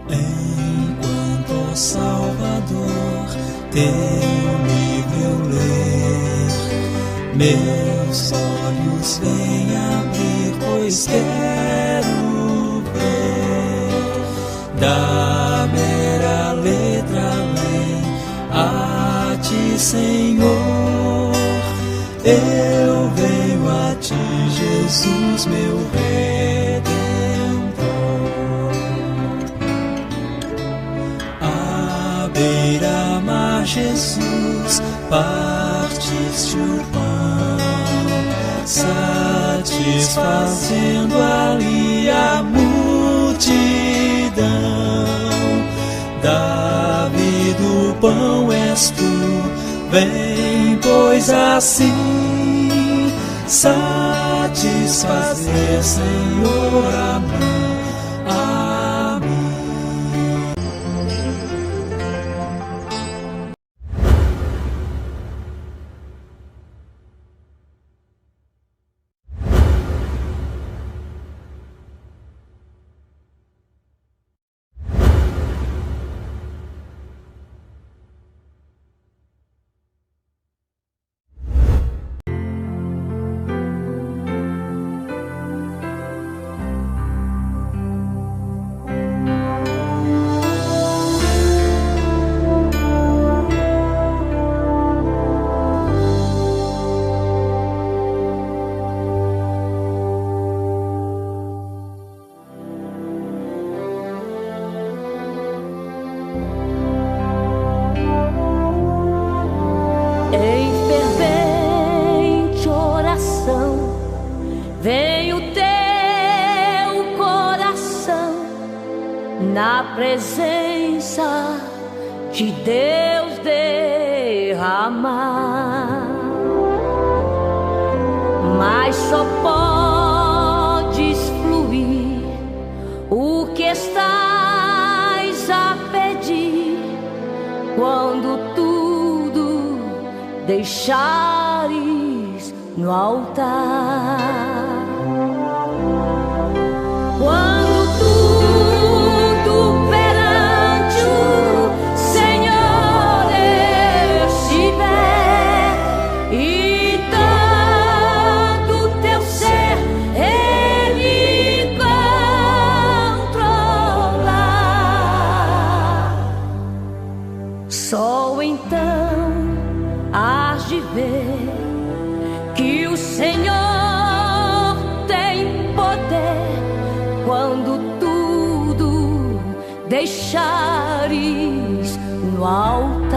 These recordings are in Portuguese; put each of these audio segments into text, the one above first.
Enquanto, ó Salvador, teu livro eu ler, meus olhos vêm abrir, pois quero ver da mera letra além a ti, Senhor. Eu venho a ti, Jesus, meu Redentor. À beira-mar, Jesus, partiste o pão, satisfazendo ali a multidão. Davi do pão és tu, vem, pois assim satisfazer, Senhor, a mim. Na presença de Deus derramar, mas só podes fluir o que estás a pedir quando tudo deixares no altar. Só então hás de ver que o Senhor tem poder quando tudo deixares no altar.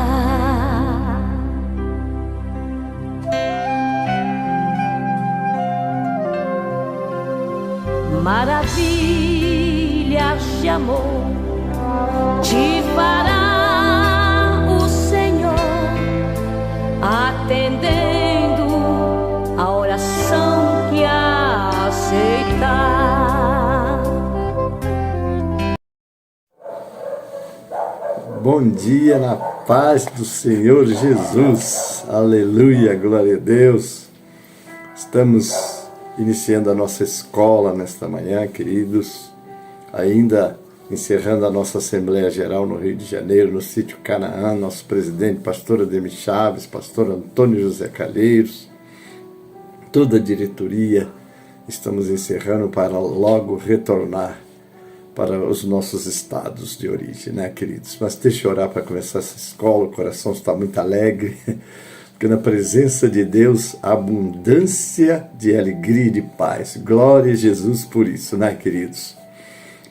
Maravilhas de amor te fará atendendo a oração que aceitar. Bom dia na paz do Senhor Jesus. Aleluia, glória a Deus. Estamos iniciando a nossa escola nesta manhã, queridos. Ainda encerrando a nossa Assembleia Geral no Rio de Janeiro, no sítio Canaã, nosso presidente, pastor Ademir Chaves, pastor Antônio José Calheiros, toda a diretoria, estamos encerrando para logo retornar para os nossos estados de origem, né, queridos? Mas deixa eu orar para começar essa escola, o coração está muito alegre, porque na presença de Deus, há abundância de alegria e de paz. Glória a Jesus por isso, né, queridos?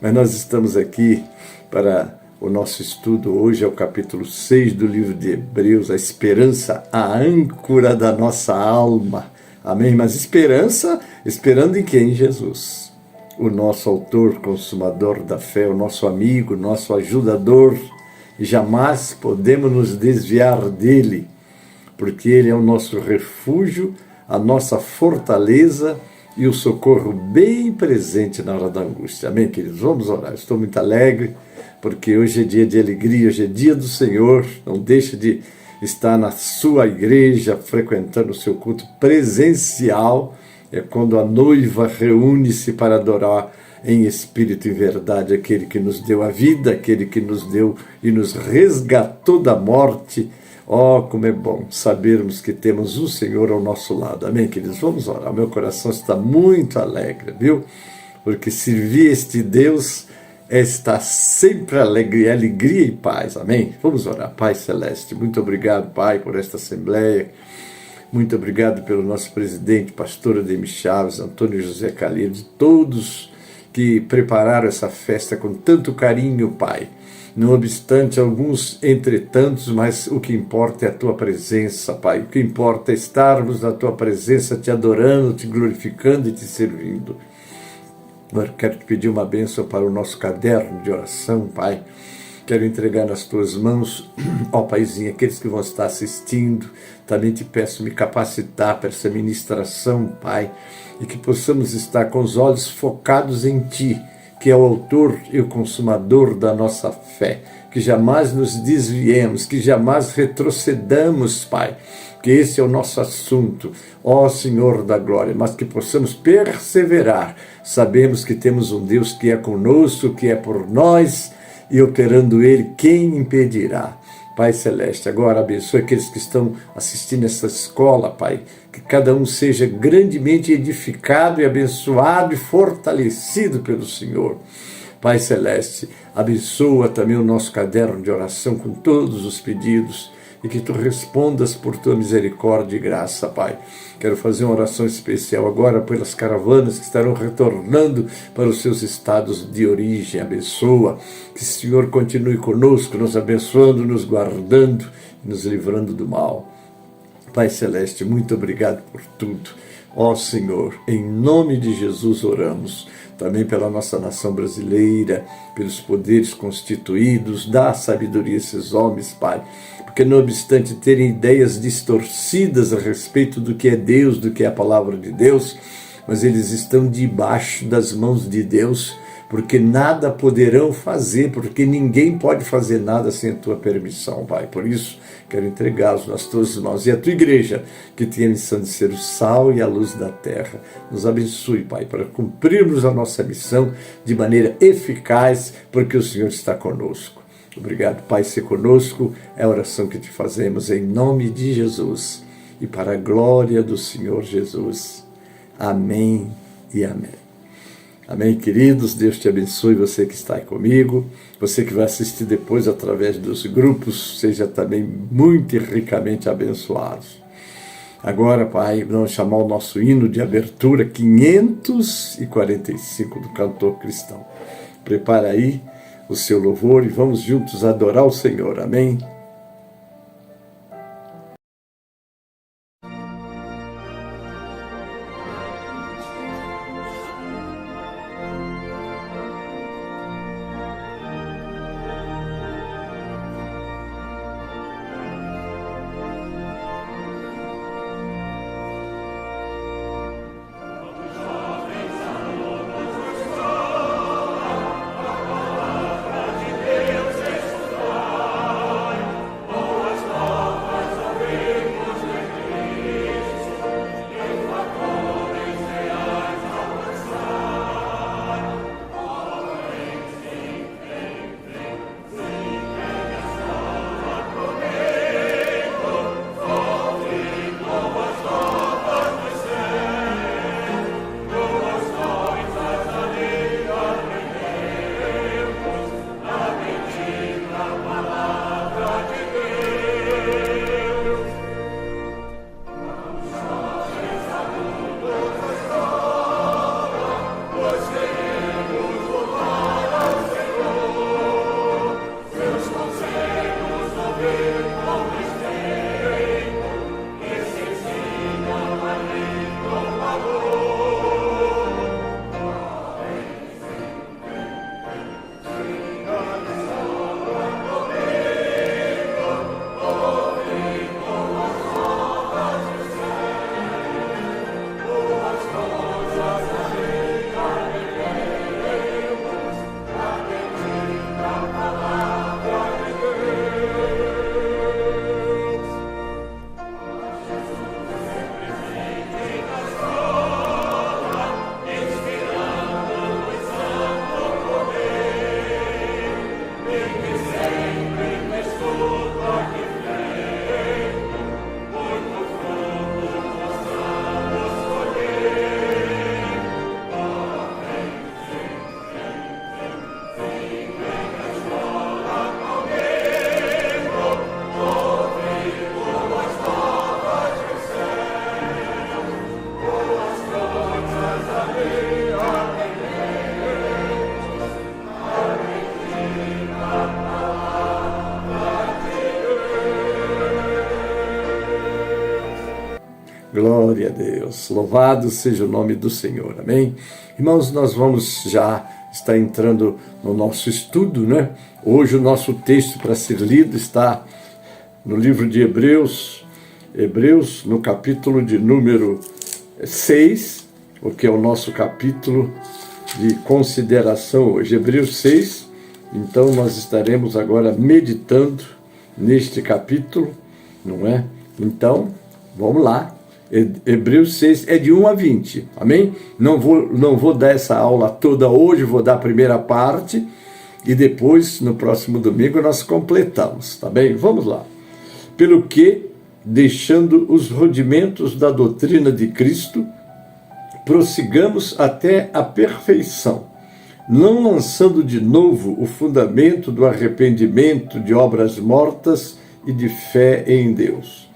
Mas nós estamos aqui para o nosso estudo. Hoje é o capítulo 6 do livro de Hebreus, a esperança, a âncora da nossa alma. Amém? Mas esperança, esperando em quem? Jesus. O nosso autor, consumador da fé, o nosso amigo, nosso ajudador. E jamais podemos nos desviar dele, porque ele é o nosso refúgio, a nossa fortaleza e o socorro bem presente na hora da angústia. Amém, queridos? Vamos orar. Estou muito alegre, porque hoje é dia de alegria, hoje é dia do Senhor. Não deixe de estar na sua igreja, frequentando o seu culto presencial. É quando a noiva reúne-se para adorar em espírito e verdade, aquele que nos deu a vida, aquele que nos deu e nos resgatou da morte. Oh, como é bom sabermos que temos o Senhor ao nosso lado. Amém, queridos? Vamos orar. Meu coração está muito alegre, viu? Porque servir este Deus está sempre alegria e paz. Amém? Vamos orar. Pai Celeste, muito obrigado, Pai, por esta assembleia. Muito obrigado pelo nosso presidente, pastor Ademir Chaves, Antônio José Calil, todos que prepararam essa festa com tanto carinho, Pai. Não obstante alguns entretantos, mas o que importa é a Tua presença, Pai. O que importa é estarmos na Tua presença, Te adorando, Te glorificando e Te servindo. Agora quero Te pedir uma bênção para o nosso caderno de oração, Pai. Quero entregar nas Tuas mãos, ó Paizinho, aqueles que vão estar assistindo. Também Te peço me capacitar para essa ministração, Pai, e que possamos estar com os olhos focados em Ti, que é o autor e o consumador da nossa fé, que jamais nos desviemos, que jamais retrocedamos, Pai, que esse é o nosso assunto, ó Senhor da glória, mas que possamos perseverar. Sabemos que temos um Deus que é conosco, que é por nós, e operando Ele, quem impedirá? Pai Celeste, agora abençoe aqueles que estão assistindo essa escola, Pai, que cada um seja grandemente edificado e abençoado e fortalecido pelo Senhor. Pai Celeste, abençoa também o nosso caderno de oração com todos os pedidos e que Tu respondas por Tua misericórdia e graça, Pai. Quero fazer uma oração especial agora pelas caravanas que estarão retornando para os seus estados de origem. Abençoa, que o Senhor continue conosco, nos abençoando, nos guardando e nos livrando do mal. Pai Celeste, muito obrigado por tudo. Ó Senhor, em nome de Jesus oramos. Também pela nossa nação brasileira, pelos poderes constituídos, dá sabedoria a esses homens, Pai, porque não obstante terem ideias distorcidas a respeito do que é Deus, do que é a palavra de Deus, mas eles estão debaixo das mãos de Deus, porque nada poderão fazer, porque ninguém pode fazer nada sem a Tua permissão, Pai. Por isso, quero entregá-los nas Tuas mãos. E a Tua igreja, que tem a missão de ser o sal e a luz da terra, nos abençoe, Pai, para cumprirmos a nossa missão de maneira eficaz, porque o Senhor está conosco. Obrigado, Pai, ser conosco é a oração que Te fazemos em nome de Jesus e para a glória do Senhor Jesus. Amém e amém. Amém, queridos? Deus te abençoe, você que está aí comigo, você que vai assistir depois através dos grupos, seja também muito e ricamente abençoados. Agora, Pai, vamos chamar o nosso hino de abertura 545 do cantor cristão. Prepara aí o seu louvor e vamos juntos adorar o Senhor. Amém? Glória a Deus. Louvado seja o nome do Senhor. Amém? Irmãos, nós vamos já estar entrando no nosso estudo, né? Hoje o nosso texto para ser lido está no livro de Hebreus, no capítulo de número 6, o que é o nosso capítulo de consideração hoje. Hebreus 6, então nós estaremos agora meditando neste capítulo, não é? Então, vamos lá. Hebreus 6 é de 1 a 20, amém? Não vou dar essa aula toda hoje, vou dar a primeira parte e depois, no próximo domingo, nós completamos, tá bem? Vamos lá. Pelo que, deixando os rudimentos da doutrina de Cristo, prossigamos até a perfeição, não lançando de novo o fundamento do arrependimento de obras mortas e de fé em Deus,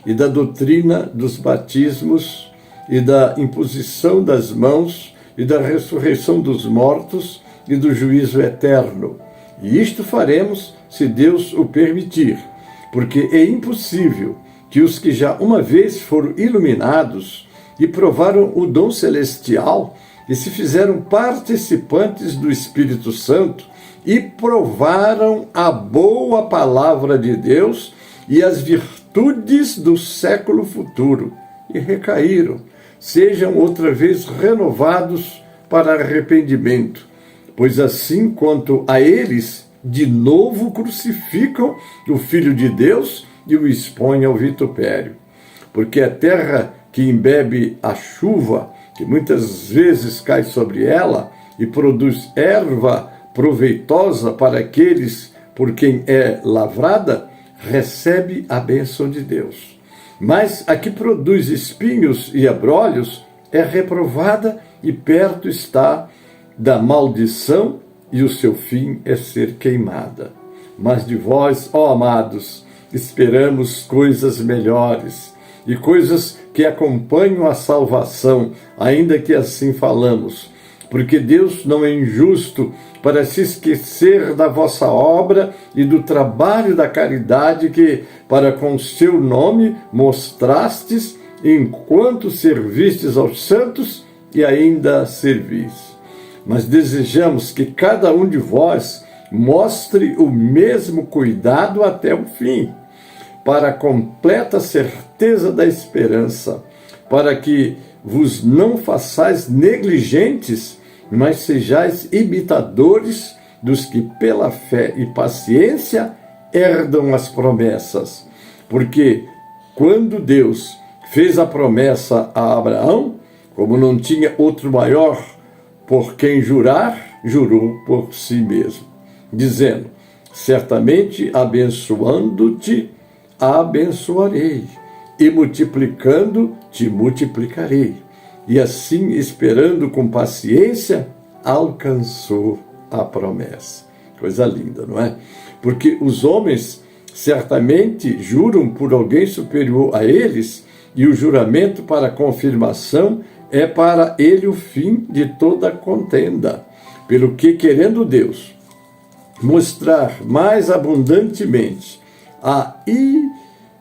e da doutrina dos batismos, e da imposição das mãos, e da ressurreição dos mortos, e do juízo eterno. E isto faremos, se Deus o permitir, porque é impossível que os que já uma vez foram iluminados e provaram o dom celestial, e se fizeram participantes do Espírito Santo, e provaram a boa palavra de Deus e as virtudes do século futuro, e recaíram, sejam outra vez renovados para arrependimento, pois assim quanto a eles, de novo crucificam o Filho de Deus e o expõem ao vitupério. Porque a terra que embebe a chuva, que muitas vezes cai sobre ela, e produz erva proveitosa para aqueles por quem é lavrada, recebe a bênção de Deus. Mas a que produz espinhos e abrolhos é reprovada e perto está da maldição, e o seu fim é ser queimada. Mas de vós, ó amados, esperamos coisas melhores, e coisas que acompanham a salvação, ainda que assim falamos, porque Deus não é injusto para se esquecer da vossa obra e do trabalho da caridade que, para com seu nome, mostrastes enquanto servistes aos santos e ainda servis. Mas desejamos que cada um de vós mostre o mesmo cuidado até o fim, para a completa certeza da esperança, para que vos não façais negligentes, mas sejais imitadores dos que pela fé e paciência herdam as promessas. Porque quando Deus fez a promessa a Abraão, como não tinha outro maior por quem jurar, jurou por si mesmo, dizendo: certamente abençoando-te, abençoarei, e multiplicando, te multiplicarei. E assim, esperando com paciência, alcançou a promessa. Coisa linda, não é? Porque os homens certamente juram por alguém superior a eles, e o juramento para confirmação é para ele o fim de toda contenda. Pelo que, querendo Deus mostrar mais abundantemente a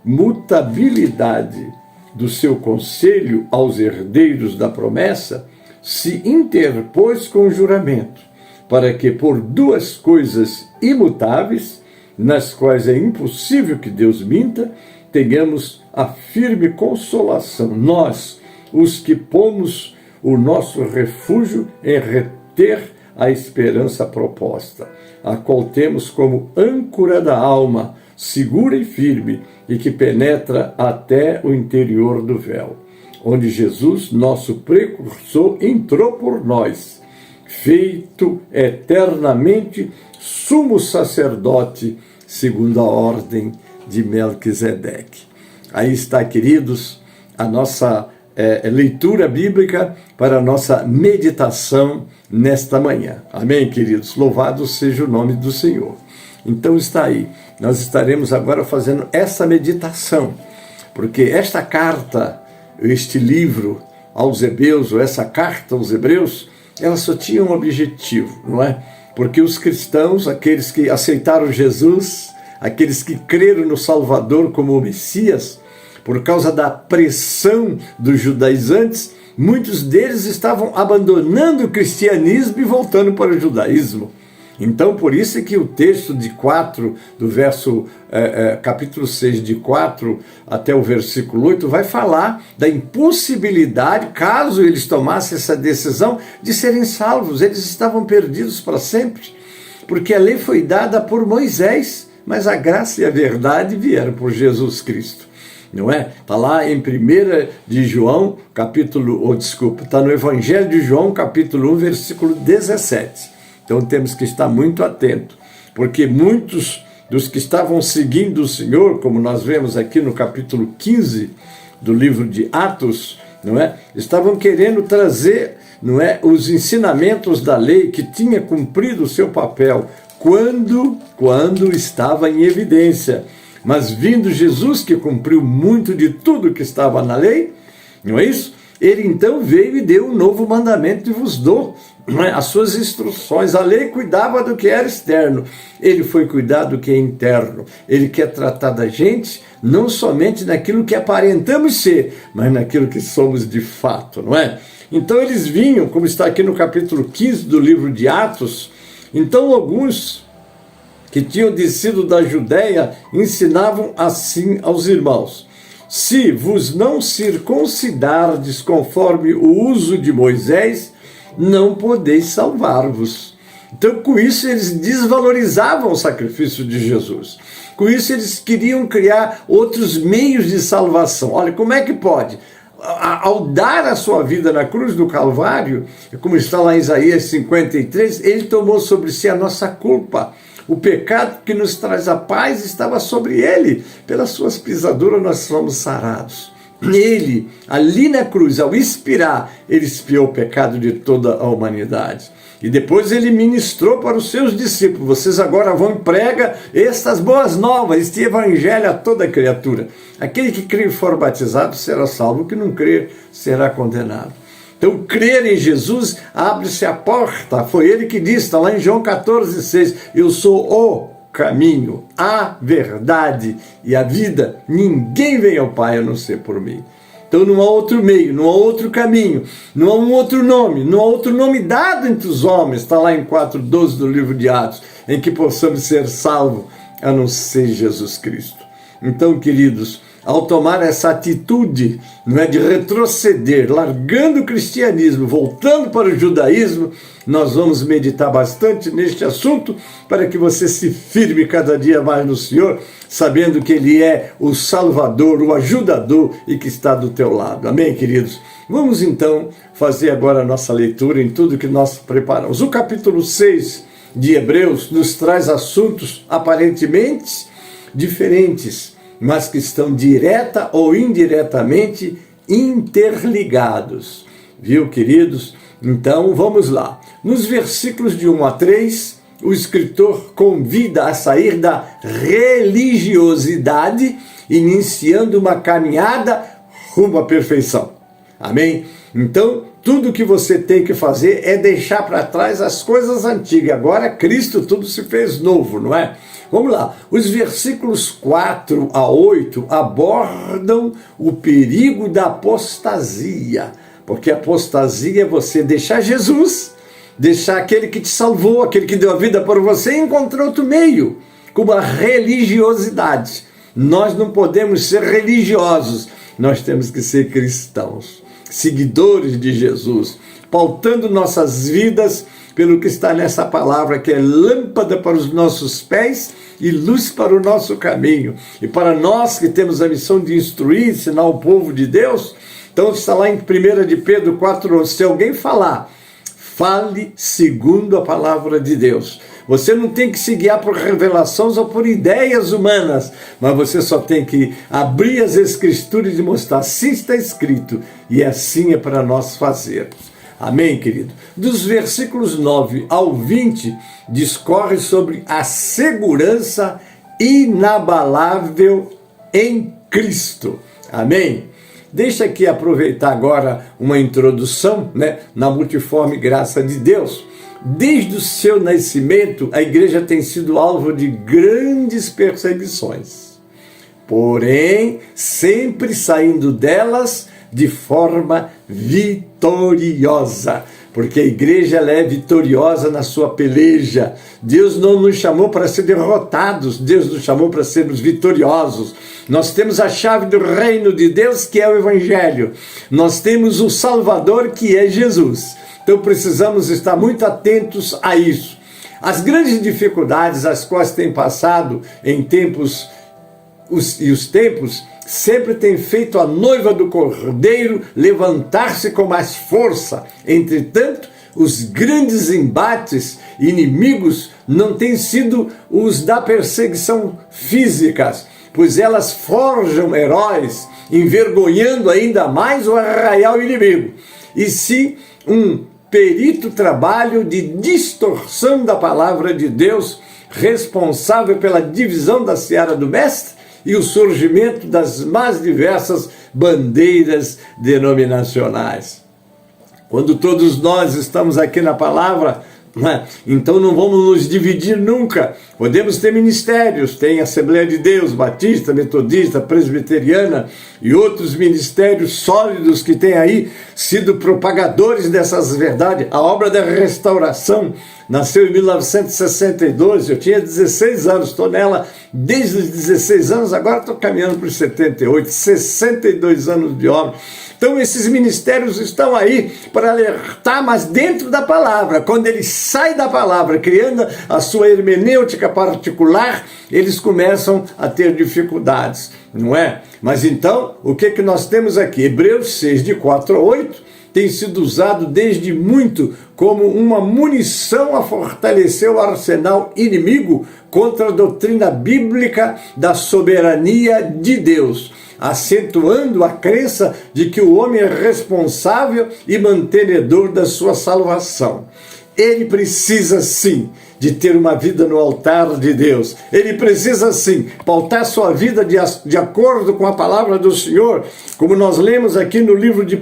imutabilidade do seu conselho aos herdeiros da promessa, se interpôs com juramento, para que por duas coisas imutáveis, nas quais é impossível que Deus minta, tenhamos a firme consolação, nós, os que pomos o nosso refúgio em reter a esperança proposta, a qual temos como âncora da alma, segura e firme, e que penetra até o interior do véu, onde Jesus, nosso precursor, entrou por nós, feito eternamente sumo sacerdote, segundo a ordem de Melquisedeque. Aí está, queridos, a nossa leitura bíblica para a nossa meditação nesta manhã. Amém, queridos? Louvado seja o nome do Senhor. Então está aí. Nós estaremos agora fazendo essa meditação, porque esta carta, este livro aos Hebreus, ou essa carta aos Hebreus, ela só tinha um objetivo, não é? Porque os cristãos, aqueles que aceitaram Jesus, aqueles que creram no Salvador como o Messias, por causa da pressão dos judaizantes, muitos deles estavam abandonando o cristianismo e voltando para o judaísmo. Então, por isso é que o texto de 4, do verso, capítulo 6, de 4 até o versículo 8, vai falar da impossibilidade, caso eles tomassem essa decisão, de serem salvos. Eles estavam perdidos para sempre, porque a lei foi dada por Moisés, mas a graça e a verdade vieram por Jesus Cristo. Não é? Está lá em 1 de João, está no Evangelho de João, capítulo 1, versículo 17. Então temos que estar muito atentos, porque muitos dos que estavam seguindo o Senhor, como nós vemos aqui no capítulo 15 do livro de Atos, não é? Estavam querendo trazer, não é, os ensinamentos da lei que tinha cumprido o seu papel quando estava em evidência. Mas vindo Jesus, que cumpriu muito de tudo que estava na lei, não é isso? Ele então veio e deu um novo mandamento e vos dou, não é, as suas instruções. A lei cuidava do que era externo, ele foi cuidar do que é interno. Ele quer tratar da gente não somente naquilo que aparentamos ser, mas naquilo que somos de fato, não é? Então eles vinham, como está aqui no capítulo 15 do livro de Atos. Então alguns que tinham descido da Judéia ensinavam assim aos irmãos: se vos não circuncidardes conforme o uso de Moisés, não podeis salvar-vos. Então, com isso, eles desvalorizavam o sacrifício de Jesus. Com isso, eles queriam criar outros meios de salvação. Olha, como é que pode? Ao dar a sua vida na cruz do Calvário, como está lá em Isaías 53, ele tomou sobre si a nossa culpa. O pecado que nos traz a paz estava sobre ele. Pelas suas pisaduras nós somos sarados. Ele, ali na cruz, ao expirar, ele expiou o pecado de toda a humanidade. E depois ele ministrou para os seus discípulos: vocês agora vão e pregam estas boas novas, este evangelho a toda criatura. Aquele que crer e for batizado será salvo, o que não crer será condenado. Então, crer em Jesus, abre-se a porta. Foi ele que disse, está lá em João 14,6, eu sou o caminho, a verdade e a vida. Ninguém vem ao Pai a não ser por mim. Então não há outro meio, não há outro caminho, não há um outro nome, não há outro nome dado entre os homens, está lá em 4,12 do livro de Atos, em que possamos ser salvos, a não ser Jesus Cristo. Então, queridos, ao tomar essa atitude, não é, de retroceder, largando o cristianismo, voltando para o judaísmo, nós vamos meditar bastante neste assunto, para que você se firme cada dia mais no Senhor, sabendo que Ele é o Salvador, o ajudador e que está do teu lado. Amém, queridos? Vamos então fazer agora a nossa leitura em tudo que nós preparamos. O capítulo 6 de Hebreus nos traz assuntos aparentemente diferentes, mas que estão direta ou indiretamente interligados. Viu, queridos? Então, vamos lá. Nos versículos de 1 a 3, o escritor convida a sair da religiosidade, iniciando uma caminhada rumo à perfeição. Amém? Então, tudo que você tem que fazer é deixar para trás as coisas antigas. Agora, Cristo, tudo se fez novo, não é? Vamos lá, os versículos 4 a 8 abordam o perigo da apostasia, porque apostasia é você deixar Jesus, deixar aquele que te salvou, aquele que deu a vida por você e encontrar outro meio, como a religiosidade. Nós não podemos ser religiosos, nós temos que ser cristãos, seguidores de Jesus, pautando nossas vidas pelo que está nessa palavra, que é lâmpada para os nossos pés e luz para o nosso caminho. E para nós que temos a missão de instruir, ensinar o povo de Deus, então está lá em 1 de Pedro 4, se alguém falar, fale segundo a palavra de Deus. Você não tem que se guiar por revelações ou por ideias humanas, mas você só tem que abrir as escrituras e mostrar, assim está escrito, e assim é para nós fazermos. Amém, querido? Dos versículos 9 ao 20, discorre sobre a segurança inabalável em Cristo. Amém? Deixa aqui aproveitar agora uma introdução, né, na multiforme graça de Deus. Desde o seu nascimento, a igreja tem sido alvo de grandes perseguições. porém sempre saindo delas de forma vitoriosa. Porque a igreja ela é vitoriosa na sua peleja. Deus não nos chamou para ser derrotados, Deus nos chamou para sermos vitoriosos. Nós temos a chave do reino de Deus, que é o Evangelho. Nós temos o Salvador, que é Jesus. Então precisamos estar muito atentos a isso. As grandes dificuldades as quais tem passado em tempos, os tempos, sempre tem feito a noiva do Cordeiro levantar-se com mais força. Entretanto, os grandes embates inimigos não têm sido os da perseguição física, pois elas forjam heróis, envergonhando ainda mais o arraial inimigo, e sim um perito trabalho de distorção da palavra de Deus, responsável pela divisão da seara do mestre e o surgimento das mais diversas bandeiras denominacionais. Quando todos nós estamos aqui na palavra, então não vamos nos dividir nunca. Podemos ter ministérios, tem Assembleia de Deus, Batista, Metodista, Presbiteriana e outros ministérios sólidos que têm aí sido propagadores dessas verdades. A obra da restauração nasceu em 1962, eu tinha 16 anos, estou nela desde os 16 anos, agora estou caminhando para os 78, 62 anos de obra. Então esses ministérios estão aí para alertar, mas dentro da palavra. Quando ele sai da palavra, criando a sua hermenêutica particular, eles começam a ter dificuldades, não é? Mas então, o que nós temos aqui? Hebreus 6, de 4 a 8, tem sido usado desde muito como uma munição a fortalecer o arsenal inimigo contra a doutrina bíblica da soberania de Deus, acentuando a crença de que o homem é responsável e mantenedor da sua salvação. Ele precisa sim de ter uma vida no altar de Deus. Ele precisa sim pautar sua vida de acordo com a palavra do Senhor, como nós lemos aqui no livro de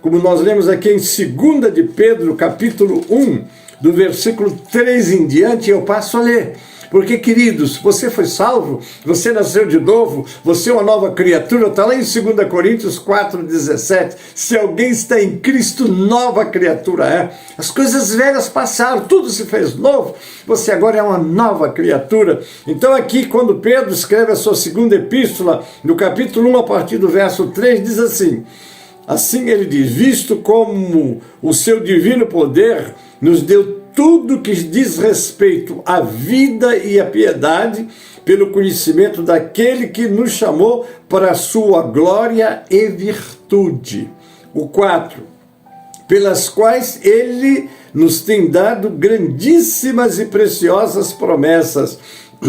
como nós lemos aqui em 2 de Pedro, capítulo 1, do versículo 3 em diante, eu passo a ler. Porque, queridos, você foi salvo, você nasceu de novo, você é uma nova criatura, está lá em 2 Coríntios 4,17. Se alguém está em Cristo, nova criatura é. As coisas velhas passaram, tudo se fez novo, você agora é uma nova criatura. Então aqui, quando Pedro escreve a sua segunda epístola, no capítulo 1, a partir do verso 3, diz assim: assim ele diz, visto como o seu divino poder nos deu tudo que diz respeito à vida e à piedade, pelo conhecimento daquele que nos chamou para a sua glória e virtude. O 4, pelas quais ele nos tem dado grandíssimas e preciosas promessas,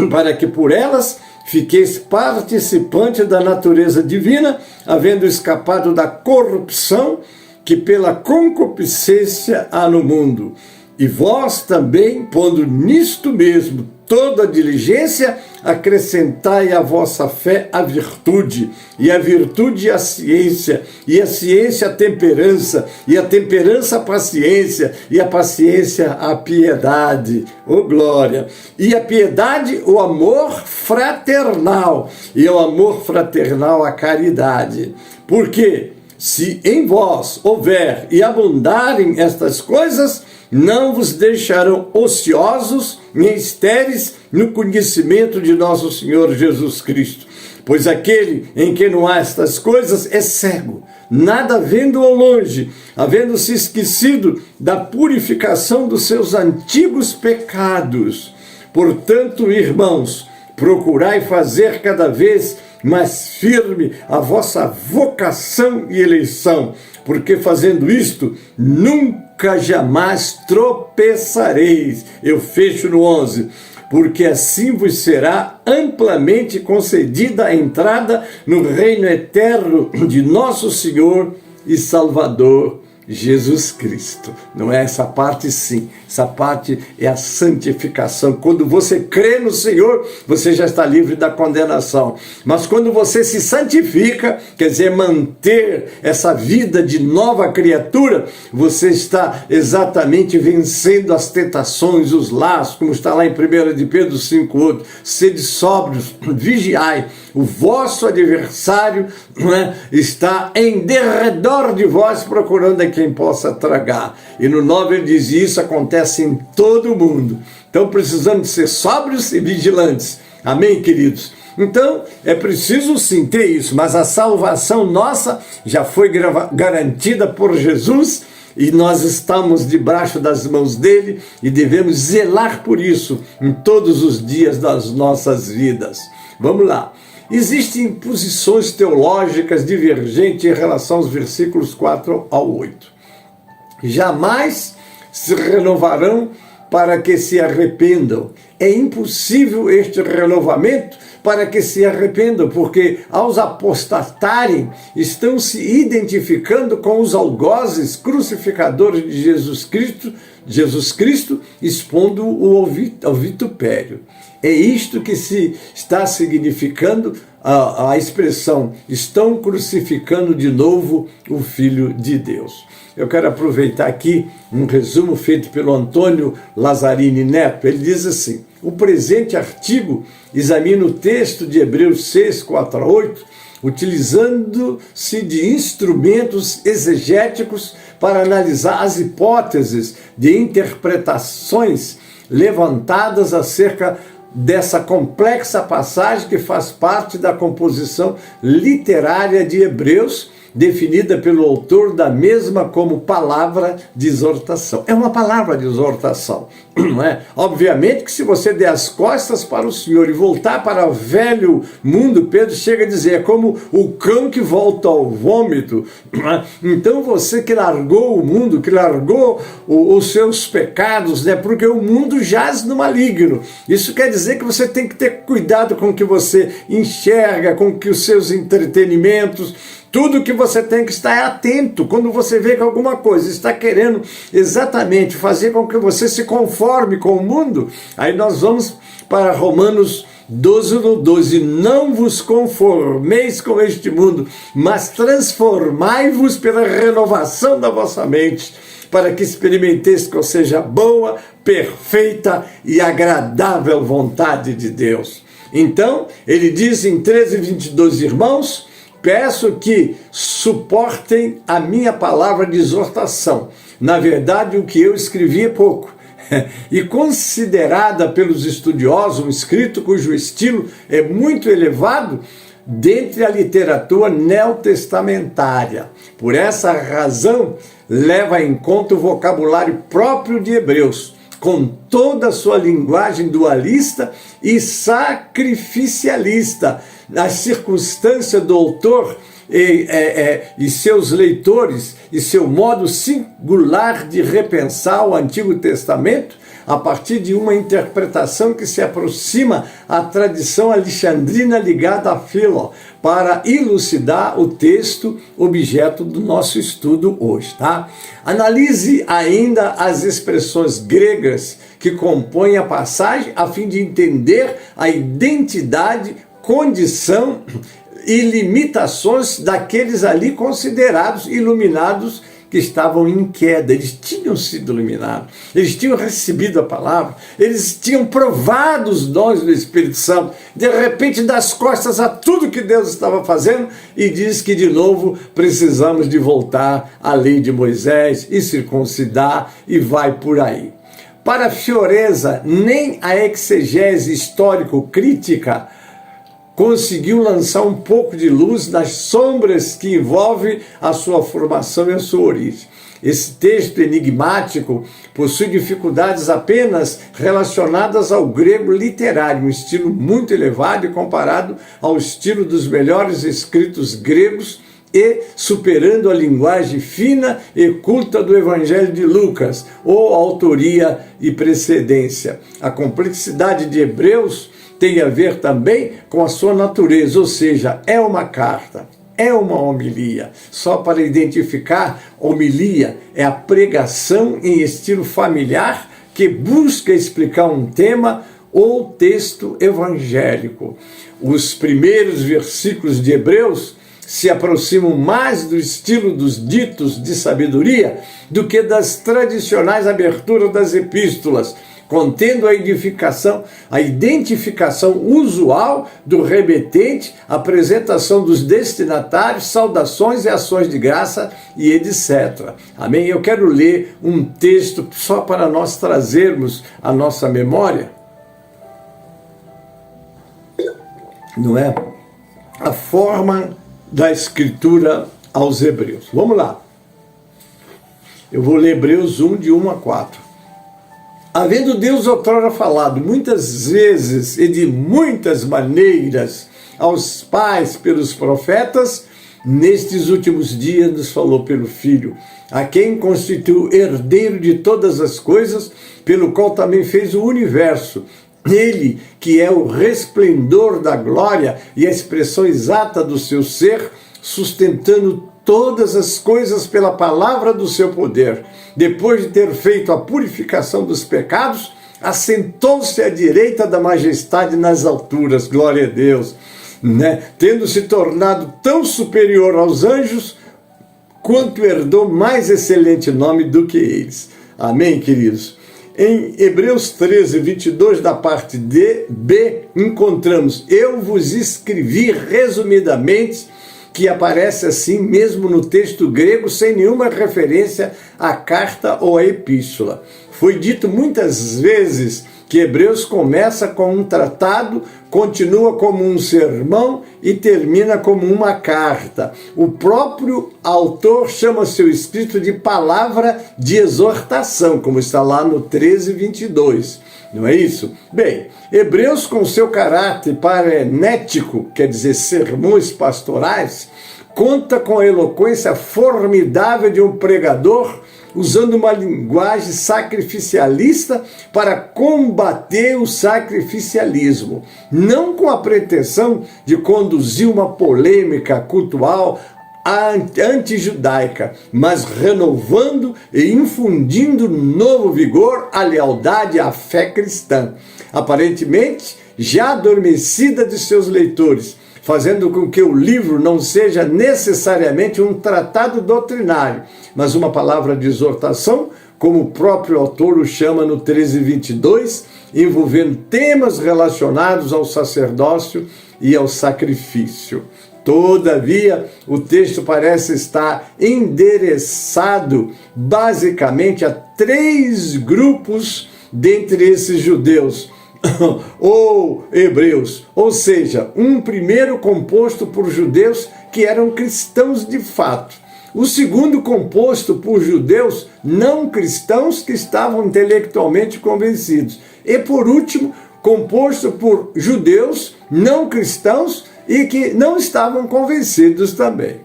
para que por elas fiqueis participante da natureza divina, havendo escapado da corrupção que pela concupiscência há no mundo. E vós também, pondo nisto mesmo toda a diligência, acrescentai à vossa fé a virtude, e a virtude a ciência, e a ciência a temperança, e a temperança a paciência, e a paciência a piedade, glória, e a piedade o amor fraternal, e o amor fraternal a caridade. Porque se em vós houver e abundarem estas coisas, não vos deixarão ociosos nem estéreis no conhecimento de nosso Senhor Jesus Cristo. Pois aquele em que não há estas coisas é cego, nada vendo ao longe, havendo se esquecido da purificação dos seus antigos pecados. Portanto, irmãos, procurai fazer cada vez mais firme a vossa vocação e eleição, porque fazendo isto, nunca jamais tropeçareis. Eu fecho no 11. Porque assim vos será amplamente concedida a entrada no reino eterno de nosso Senhor e Salvador Jesus Cristo. Não é essa parte? Sim, essa parte é a santificação. Quando você crê no Senhor, você já está livre da condenação. Mas quando você se santifica, quer dizer, manter essa vida de nova criatura, você está exatamente vencendo as tentações, os laços, como está lá em 1 de Pedro 5,8. Sede sóbrios, vigiai, o vosso adversário, né, está em derredor de vós, procurando a quem possa tragar. E no 9 ele diz: isso acontece em todo o mundo. Então precisamos ser sóbrios e vigilantes. Amém, queridos? Então é preciso sim ter isso, mas a salvação nossa já foi garantida por Jesus, e nós estamos debaixo das mãos dele e devemos zelar por isso em todos os dias das nossas vidas. Vamos lá. Existem posições teológicas divergentes em relação aos versículos 4 ao 8. Jamais se renovarão para que se arrependam. É impossível este renovamento para que se arrependam, porque aos apostatarem estão se identificando com os algozes crucificadores de Jesus Cristo, expondo-o ao vitupério. É isto que se está significando a expressão: estão crucificando de novo o Filho de Deus. Eu quero aproveitar aqui um resumo feito pelo Antônio Lazzarini Neto. Ele diz assim: o presente artigo examina o texto de Hebreus 6, 4 a 8, utilizando-se de instrumentos exegéticos para analisar as hipóteses de interpretações levantadas acerca dessa complexa passagem que faz parte da composição literária de Hebreus, definida pelo autor da mesma como palavra de exortação. É uma palavra de exortação, não é? Obviamente que se você der as costas para o Senhor e voltar para o velho mundo, Pedro chega a dizer, é como o cão que volta ao vômito. Então você que largou o mundo, que largou os seus pecados, né? Porque o mundo jaz no maligno. Isso quer dizer que você tem que ter cuidado com o que você enxerga, com que os seus entretenimentos, tudo que você tem que estar atento quando você vê que alguma coisa está querendo exatamente fazer com que você se conforme com o mundo. Aí nós vamos para Romanos 12, no 12. Não vos conformeis com este mundo, mas transformai-vos pela renovação da vossa mente, para que experimenteis qual seja a boa, perfeita e agradável vontade de Deus. Então, ele diz em 13:22, irmãos, peço que suportem a minha palavra de exortação. Na verdade, o que eu escrevi é pouco. E considerada pelos estudiosos um escrito cujo estilo é muito elevado dentre a literatura neotestamentária. Por essa razão, leva em conta o vocabulário próprio de Hebreus, com toda a sua linguagem dualista e sacrificialista. Na circunstância do autor e seus leitores e seu modo singular de repensar o Antigo Testamento a partir de uma interpretação que se aproxima à tradição alexandrina ligada a Filo, para elucidar o texto objeto do nosso estudo hoje, tá? Analise ainda as expressões gregas que compõem a passagem a fim de entender a identidade, condição e limitações daqueles ali considerados iluminados que estavam em queda. Eles tinham sido iluminados, eles tinham recebido a palavra, eles tinham provado os dons do Espírito Santo, de repente das costas a tudo que Deus estava fazendo, e diz que de novo precisamos de voltar à lei de Moisés e circuncidar, e vai por aí. Para Fioreza, nem a exegese histórico-crítica conseguiu lançar um pouco de luz nas sombras que envolvem a sua formação e a sua origem. Esse texto enigmático possui dificuldades apenas relacionadas ao grego literário, um estilo muito elevado e comparado ao estilo dos melhores escritos gregos e superando a linguagem fina e culta do Evangelho de Lucas, ou autoria e precedência. A complexidade de Hebreus tem a ver também com a sua natureza, ou seja, é uma carta. é uma homilia. Só para identificar, homilia é a pregação em estilo familiar que busca explicar um tema ou texto evangélico. Os primeiros versículos de Hebreus se aproximam mais do estilo dos ditos de sabedoria do que das tradicionais aberturas das epístolas, contendo a identificação usual do remetente, apresentação dos destinatários, saudações e ações de graça e etc. Amém? Eu quero ler um texto só para nós trazermos a nossa memória, não é? A forma da escritura aos Hebreus. Vamos lá. Eu vou ler Hebreus 1, de 1 a 4. Havendo Deus outrora falado muitas vezes e de muitas maneiras aos pais pelos profetas, nestes últimos dias nos falou pelo Filho, a quem constituiu herdeiro de todas as coisas, pelo qual também fez o universo. Ele, que é o resplendor da glória e a expressão exata do seu ser, sustentando todas as coisas pela palavra do seu poder. Depois de ter feito a purificação dos pecados, assentou-se à direita da majestade nas alturas, glória a Deus, né? Tendo se tornado tão superior aos anjos, quanto herdou mais excelente nome do que eles. Amém, queridos? Em Hebreus 13, 22, da parte B, encontramos: eu vos escrevi resumidamente, que aparece assim mesmo no texto grego, sem nenhuma referência à carta ou à epístola. Foi dito muitas vezes que Hebreus começa com um tratado, continua como um sermão e termina como uma carta. O próprio autor chama seu escrito de palavra de exortação, como está lá no 13, 22. Não é isso? Bem, Hebreus, com seu caráter parenético, quer dizer, sermões pastorais, conta com a eloquência formidável de um pregador, usando uma linguagem sacrificialista para combater o sacrificialismo, não com a pretensão de conduzir uma polêmica cultural antijudaica, mas renovando e infundindo novo vigor à lealdade à fé cristã, aparentemente já adormecida de seus leitores, fazendo com que o livro não seja necessariamente um tratado doutrinário, mas uma palavra de exortação, como o próprio autor o chama no 13:22, envolvendo temas relacionados ao sacerdócio e ao sacrifício. Todavia, o texto parece estar endereçado basicamente a 3 grupos dentre esses judeus, ou hebreus, ou seja, um primeiro composto por judeus que eram cristãos de fato, o segundo composto por judeus não cristãos que estavam intelectualmente convencidos, e por último, composto por judeus não cristãos e que não estavam convencidos também.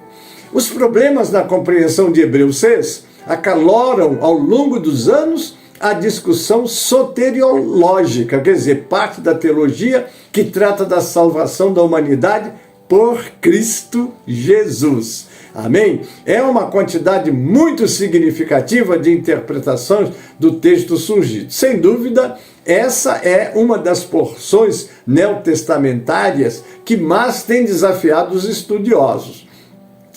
Os problemas na compreensão de Hebreus 6 acaloram ao longo dos anos a discussão soteriológica, quer dizer, parte da teologia que trata da salvação da humanidade por Cristo Jesus. Amém? É uma quantidade muito significativa de interpretações do texto surgido. Sem dúvida, essa é uma das porções neotestamentárias que mais tem desafiado os estudiosos.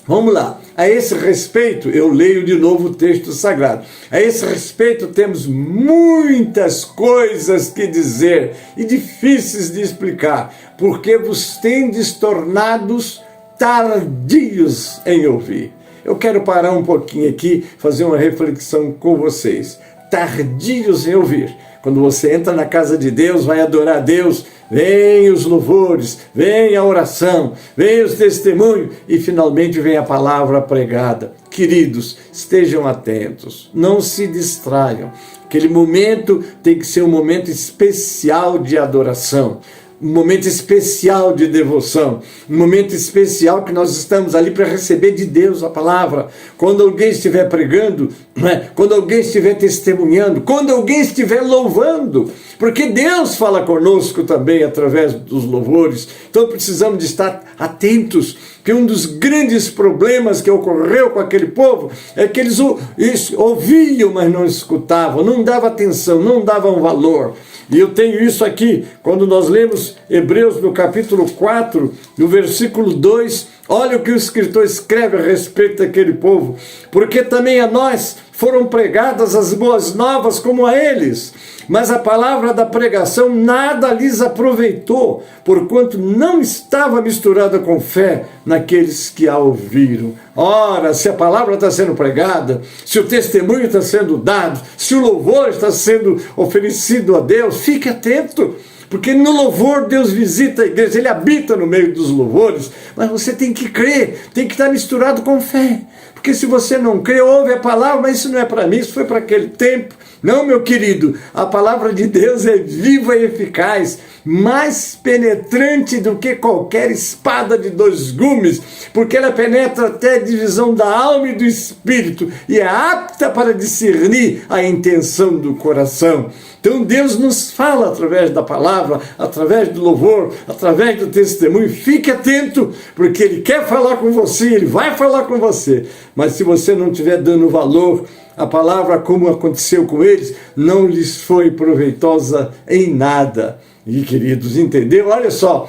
Vamos lá. A esse respeito, eu leio de novo o texto sagrado. A esse respeito, temos muitas coisas que dizer e difíceis de explicar, porque vos tendes tornados tardios em ouvir. Eu quero parar um pouquinho aqui, fazer uma reflexão com vocês. Tardios em ouvir. Quando você entra na casa de Deus, vai adorar a Deus, vem os louvores, vem a oração, vem os testemunhos e finalmente vem a palavra pregada. Queridos, estejam atentos, não se distraiam. Aquele momento tem que ser um momento especial de adoração. um momento especial de devoção, um momento especial que nós estamos ali para receber de Deus a palavra. Quando alguém estiver pregando, quando alguém estiver testemunhando, quando alguém estiver louvando, porque Deus fala conosco também através dos louvores. Então precisamos de estar atentos, que um dos grandes problemas que ocorreu com aquele povo é que eles ouviam, mas não escutavam, não davam atenção, não davam valor. E eu tenho isso aqui, quando nós lemos Hebreus no capítulo 4, no versículo 2, olha o que o escritor escreve a respeito daquele povo. Porque também a nós foram pregadas as boas novas como a eles, mas a palavra da pregação nada lhes aproveitou, porquanto não estava misturada com fé naqueles que a ouviram. Ora, se a palavra está sendo pregada, se o testemunho está sendo dado, se o louvor está sendo oferecido a Deus, fique atento, porque no louvor Deus visita a igreja, Ele habita no meio dos louvores, mas você tem que crer, tem que estar misturado com fé, porque se você não crê, ouve a palavra, mas isso não é para mim, isso foi para aquele tempo. Não, meu querido, a palavra de Deus é viva e eficaz, mais penetrante do que qualquer espada de 2 gumes, porque ela penetra até a divisão da alma e do espírito, e é apta para discernir a intenção do coração. Então Deus nos fala através da palavra, através do louvor, através do testemunho. Fique atento, porque Ele quer falar com você, Ele vai falar com você. Mas se você não estiver dando valor, a palavra, como aconteceu com eles, não lhes foi proveitosa em nada. E queridos, entendeu? Olha só,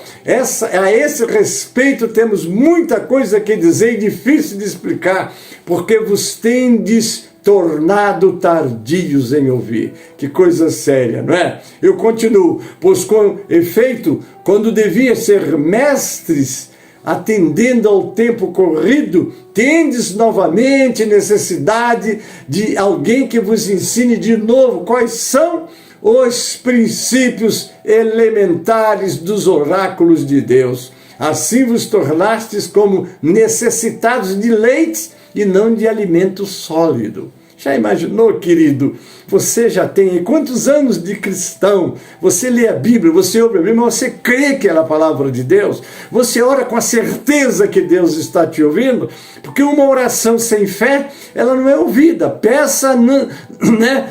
a esse respeito temos muita coisa que dizer e difícil de explicar, porque vos tendes tornado tardios em ouvir. Que coisa séria, não é? Eu continuo, pois com efeito, quando devia ser mestres, atendendo ao tempo corrido, tendes novamente necessidade de alguém que vos ensine de novo quais são os princípios elementares dos oráculos de Deus. Assim vos tornastes como necessitados de leite e não de alimento sólido. Já imaginou, querido? Você já tem quantos anos de cristão? Você lê a Bíblia, você ouve a Bíblia, mas você crê que é a palavra de Deus? Você ora com a certeza que Deus está te ouvindo? Porque uma oração sem fé, ela não é ouvida. Peça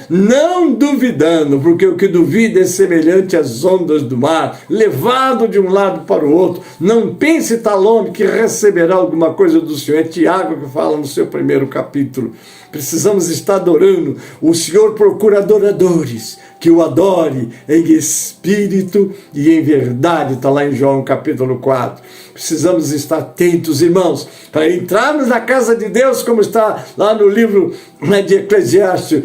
não duvidando, porque o que duvida é semelhante às ondas do mar, levado de um lado para o outro. Não pense tal homem que receberá alguma coisa do Senhor. É Tiago que fala no seu 1º capítulo. Precisamos estar adorando. O Senhor procura adoradores que o adore em espírito e em verdade. Está lá em João capítulo 4. Precisamos estar atentos, irmãos, para entrarmos na casa de Deus, como está lá no livro de Eclesiastes,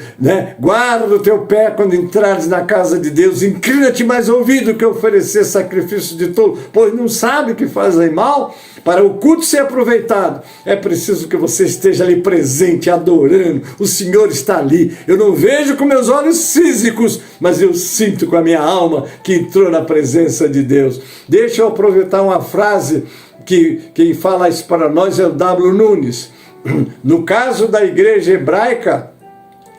Guarda o teu pé quando entrares na casa de Deus, inclina-te mais ouvido que oferecer sacrifício de tolo, pois não sabe que fazem mal. Para o culto ser aproveitado, é preciso que você esteja ali presente, adorando. O Senhor está ali. Eu não vejo com meus olhos físicos, mas eu sinto com a minha alma que entrou na presença de Deus. Deixa eu aproveitar uma frase que quem fala isso para nós é o W. Nunes. No caso da igreja hebraica,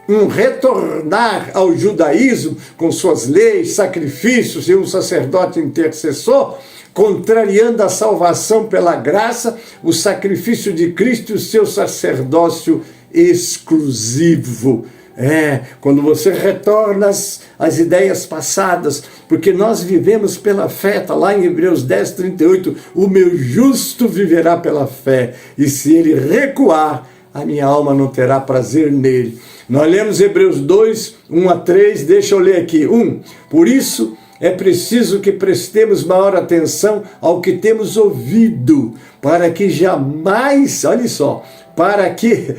um retornar ao judaísmo com suas leis, sacrifícios e um sacerdote intercessor, contrariando a salvação pela graça, o sacrifício de Cristo e o seu sacerdócio exclusivo. Quando você retorna às ideias passadas, porque nós vivemos pela fé, está lá em Hebreus 10, 38, o meu justo viverá pela fé, e se ele recuar, a minha alma não terá prazer nele. Nós lemos Hebreus 2, 1 a 3, deixa eu ler aqui. 1. Por isso é preciso que prestemos maior atenção ao que temos ouvido, para que jamais, olha só, para que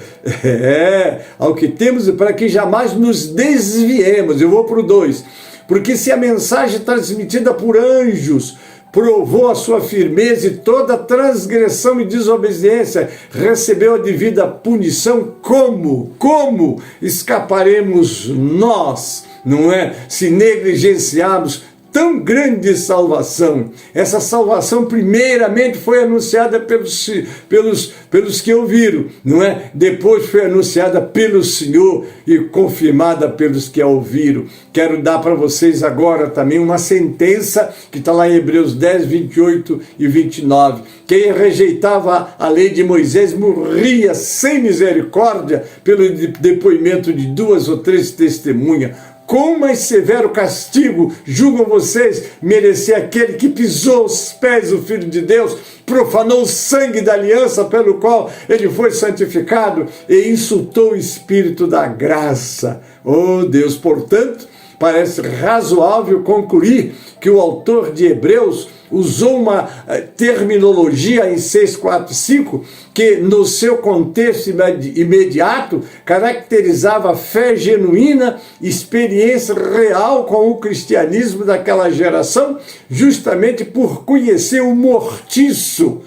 jamais nos desviemos. Eu vou para o 2. Porque se a mensagem transmitida por anjos provou a sua firmeza e toda transgressão e desobediência recebeu a devida punição, como escaparemos nós, não é? Se negligenciarmos tão grande salvação. Essa salvação primeiramente foi anunciada pelos que ouviram, não é? Depois foi anunciada pelo Senhor e confirmada pelos que a ouviram. Quero dar para vocês agora também uma sentença que está lá em Hebreus 10, 28 e 29. Quem rejeitava a lei de Moisés morria sem misericórdia pelo depoimento de 2 ou 3 testemunhas. Com mais severo castigo julgam vocês merecer aquele que pisou os pés do Filho de Deus, profanou o sangue da aliança pelo qual ele foi santificado e insultou o Espírito da graça. Oh Deus, portanto, parece razoável concluir que o autor de Hebreus usou uma terminologia em 6:4-5 que, no seu contexto imediato, caracterizava a fé genuína, experiência real com o cristianismo daquela geração, justamente por conhecer o mortiço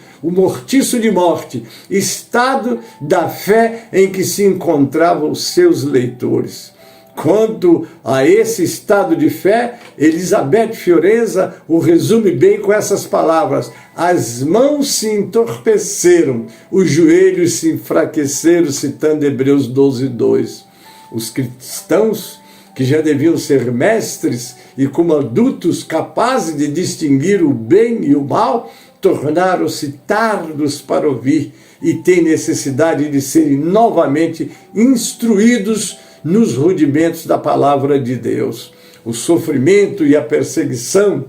de morte, estado da fé em que se encontravam os seus leitores. Quanto a esse estado de fé, Elizabeth Fiorenza o resume bem com essas palavras: as mãos se entorpeceram, os joelhos se enfraqueceram, citando Hebreus 12:2. Os cristãos, que já deviam ser mestres e como adultos capazes de distinguir o bem e o mal, tornaram-se tardos para ouvir e têm necessidade de serem novamente instruídos nos rudimentos da palavra de Deus. O sofrimento e a perseguição,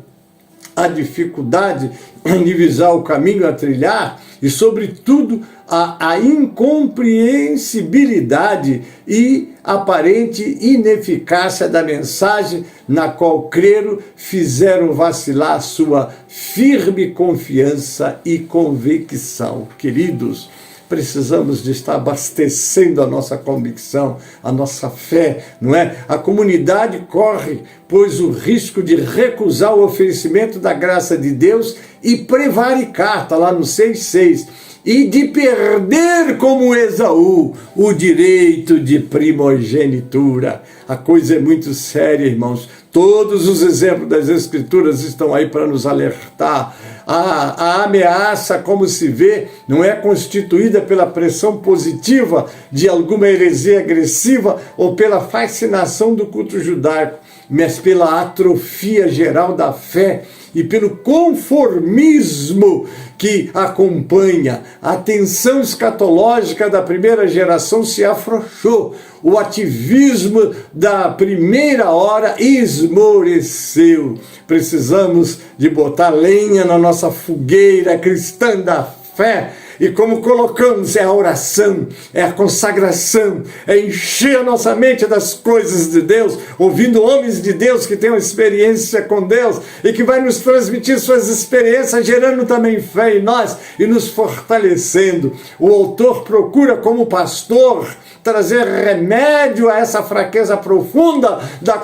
a dificuldade em divisar o caminho a trilhar e, sobretudo, a incompreensibilidade e aparente ineficácia da mensagem na qual creram fizeram vacilar sua firme confiança e convicção. Queridos, precisamos de estar abastecendo a nossa convicção, a nossa fé, não é? A comunidade corre, pois, o risco de recusar o oferecimento da graça de Deus e prevaricar, está lá no 6:6, e de perder como Esaú o direito de primogenitura. A coisa é muito séria, irmãos. Todos os exemplos das Escrituras estão aí para nos alertar. A ameaça, como se vê, não é constituída pela pressão positiva de alguma heresia agressiva ou pela fascinação do culto judaico, mas pela atrofia geral da fé e pelo conformismo que acompanha. A tensão escatológica da primeira geração se afrouxou. O ativismo da primeira hora esmoreceu. Precisamos de botar lenha na nossa fogueira cristã da fé. E como colocamos, é a oração, é a consagração, é encher a nossa mente das coisas de Deus, ouvindo homens de Deus que têm uma experiência com Deus e que vai nos transmitir suas experiências, gerando também fé em nós e nos fortalecendo. O autor procura, como pastor, trazer remédio a essa fraqueza profunda da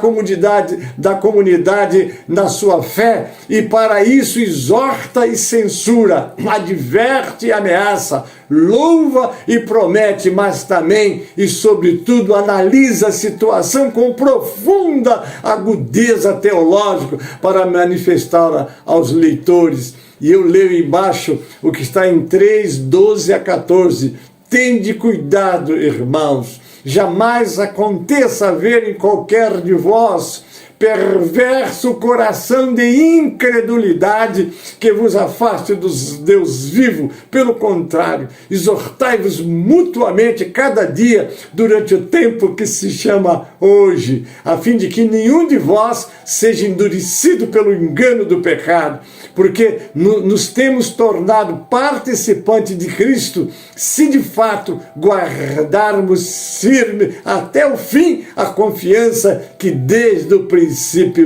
comunidade na sua fé, e para isso exorta e censura, adverte e ameaça, louva e promete, mas também e sobretudo analisa a situação com profunda agudeza teológica para manifestá-la aos leitores. E eu leio embaixo o que está em 3:12-14. Tende cuidado, irmãos, jamais aconteça haver em qualquer de vós perverso coração de incredulidade que vos afaste dos Deus vivo. Pelo contrário, exortai-vos mutuamente cada dia durante o tempo que se chama hoje, a fim de que nenhum de vós seja endurecido pelo engano do pecado, porque nos temos tornado participantes de Cristo, se de fato guardarmos firme até o fim a confiança que desde o princípio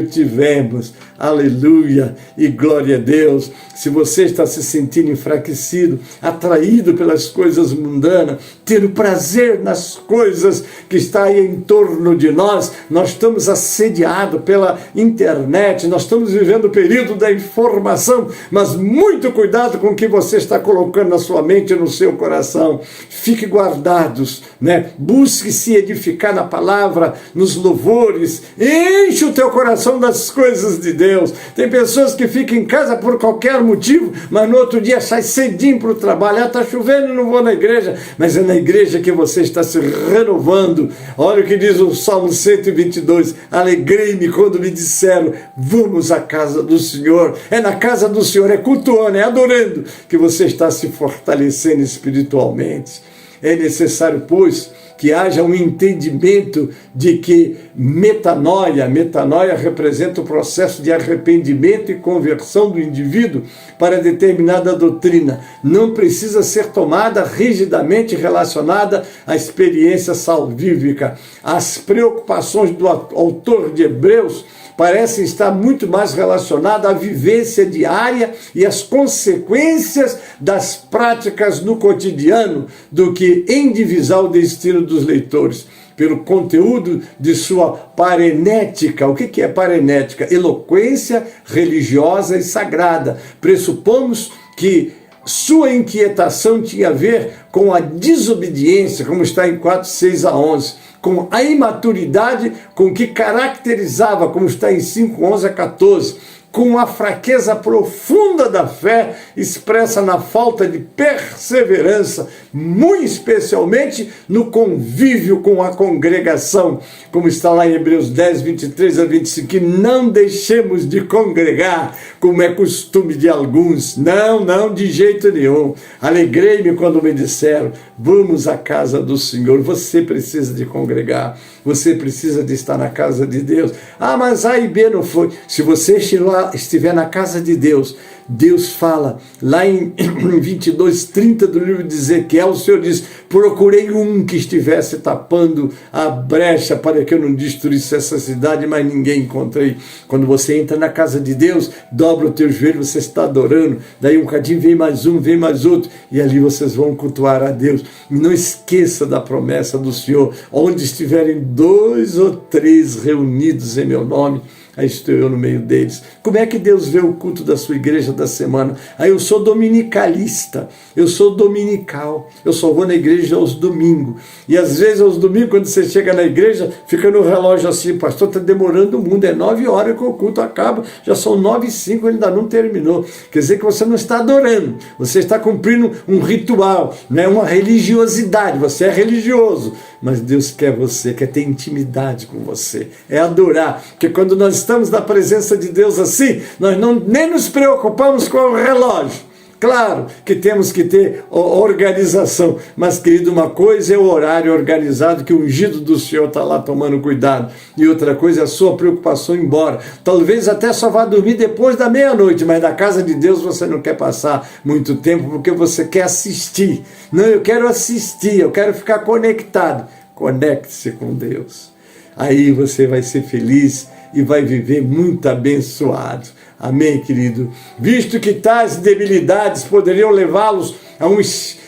tivemos. Aleluia e glória a Deus. Se você está se sentindo enfraquecido, atraído pelas coisas mundanas, tendo prazer nas coisas que está aí em torno de nós, nós estamos assediados pela internet, nós estamos vivendo o período da informação, mas muito cuidado com o que você está colocando na sua mente e no seu coração. Fique guardados, né? Busque se edificar na palavra, nos louvores, enche o teu coração das coisas de Deus. Tem pessoas que ficam em casa por qualquer motivo, mas no outro dia sai cedinho para o trabalho. Está chovendo, não vou na igreja. Mas é na igreja que você está se renovando. Olha o que diz o Salmo 122. Alegrei-me quando me disseram, vamos à casa do Senhor. É na casa do Senhor, é cultuando, é adorando, que você está se fortalecendo espiritualmente. É necessário, pois, que haja um entendimento de que metanoia representa o processo de arrependimento e conversão do indivíduo para determinada doutrina. Não precisa ser tomada rigidamente relacionada à experiência salvífica. As preocupações do autor de Hebreus parecem estar muito mais relacionadas à vivência diária e às consequências das práticas no cotidiano do que em divisar o destino dos leitores, pelo conteúdo de sua parenética. O que é parenética? Eloquência religiosa e sagrada. Pressupomos que sua inquietação tinha a ver com a desobediência, como está em 4:6-11, com a imaturidade com que caracterizava, como está em 5:11-14, com a fraqueza profunda da fé expressa na falta de perseverança, muito especialmente no convívio com a congregação, como está lá em Hebreus 10:23-25, que não deixemos de congregar, como é costume de alguns. Não, de jeito nenhum. Alegrei-me quando me disseram, vamos à casa do Senhor. Você precisa de congregar, você precisa de estar na casa de Deus. Ah, mas A e B não foi. Se você estiver na casa de Deus, Deus fala lá em 22:30 do livro de Ezequiel, o Senhor diz, procurei um que estivesse tapando a brecha para que eu não destruísse essa cidade, mas ninguém encontrei. Quando você entra na casa de Deus, dobra o teu joelho, você está adorando, daí um bocadinho vem mais um, vem mais outro, e ali vocês vão cultuar a Deus. E não esqueça da promessa do Senhor, onde estiverem 2 ou 3 reunidos em meu nome, aí estou eu no meio deles. Como é que Deus vê o culto da sua igreja da semana? Aí eu sou dominicalista, eu sou dominical, eu só vou na igreja aos domingos. E às vezes aos domingos, quando você chega na igreja, fica no relógio assim, pastor, está demorando o mundo, é 9 horas que o culto acaba, já são 9:05, ele ainda não terminou. Quer dizer que você não está adorando, você está cumprindo um ritual, né? Uma religiosidade, você é religioso, mas Deus quer ter intimidade com você, é adorar, porque quando nós estamos na presença de Deus assim, nós nem nos preocupamos com o relógio. Claro que temos que ter organização, mas, querido, uma coisa é o horário organizado, que o ungido do Senhor está lá tomando cuidado, e outra coisa é a sua preocupação ir embora. Talvez até só vá dormir depois da meia-noite, mas na casa de Deus você não quer passar muito tempo, porque você quer assistir. Não, eu quero assistir, eu quero ficar conectado. Conecte-se com Deus. Aí você vai ser feliz e vai viver muito abençoado. Amém, querido? Visto que tais debilidades poderiam levá-los a um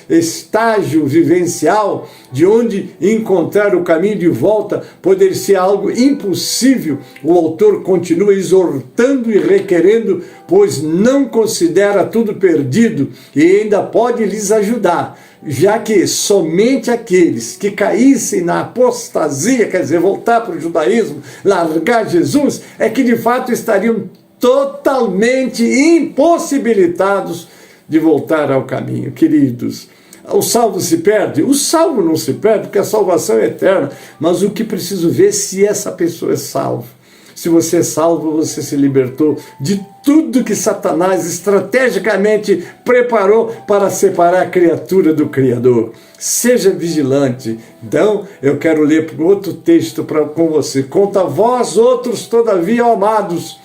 estágio vivencial de onde encontrar o caminho de volta poderia ser algo impossível, o autor continua exortando e requerendo, pois não considera tudo perdido e ainda pode lhes ajudar, já que somente aqueles que caíssem na apostasia, quer dizer, voltar para o judaísmo, largar Jesus, é que de fato estariam totalmente impossibilitados de voltar ao caminho. Queridos, o salvo se perde? O salvo não se perde, porque a salvação é eterna, mas o que preciso ver é se essa pessoa é salva. Se você é salvo, você se libertou de tudo que Satanás estrategicamente preparou para separar a criatura do Criador. Seja vigilante. Então, eu quero ler outro texto com você. Quanto a vós outros, todavia, amados,